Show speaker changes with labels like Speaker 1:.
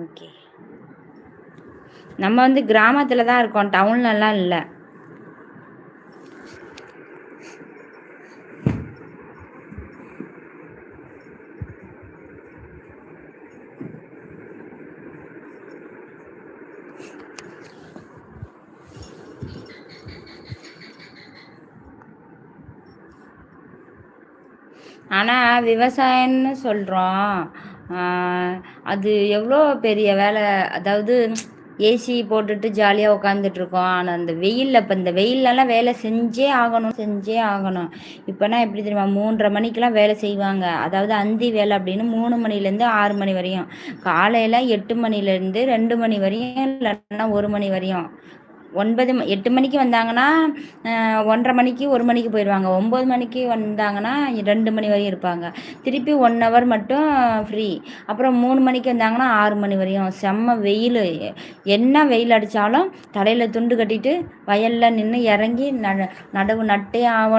Speaker 1: Okay. நம்ம வந்து கிராமத்தில் தான் இருக்கோம், டவுன்லலாம் இல்லை. ஆனால் விவசாயம்னு சொல்கிறோம், அது எவ்வளோ பெரிய வேலை. அதாவது ஏசி போட்டுட்டு ஜாலியாக உட்காந்துட்ருக்கோம். ஆனால் அந்த வெயிலில் இப்போ இந்த வெயிலெலாம் வேலை செஞ்சே ஆகணும், செஞ்சே ஆகணும். இப்போனா எப்படி தெரியுமா, 3:30 மணிக்கெலாம் வேலை செய்வாங்க. அதாவது அந்தி வேலை அப்படின்னு 3 மணிலேருந்து 6 மணி வரையும், காலையில் 8 மணிலேருந்து 2 மணி வரையும், இல்லைன்னா 1 மணி வரையும். 8 மணிக்கு வந்தாங்கன்னா 1:30 மணிக்கு 1 மணிக்கு போயிடுவாங்க. 9 மணிக்கு வந்தாங்கன்னா 2 மணி வரையும் இருப்பாங்க. திருப்பி 1 ஹவர் மட்டும் ஃப்ரீ. அப்புறம் 3 மணிக்கு வந்தாங்கன்னா 6 மணி வரையும். செம்ம வெயில். என்ன வெயில் அடித்தாலும் தலையில் துண்டு கட்டிட்டு வயலில் நின்று இறங்கி நடவு நட்டே ஆகணும்.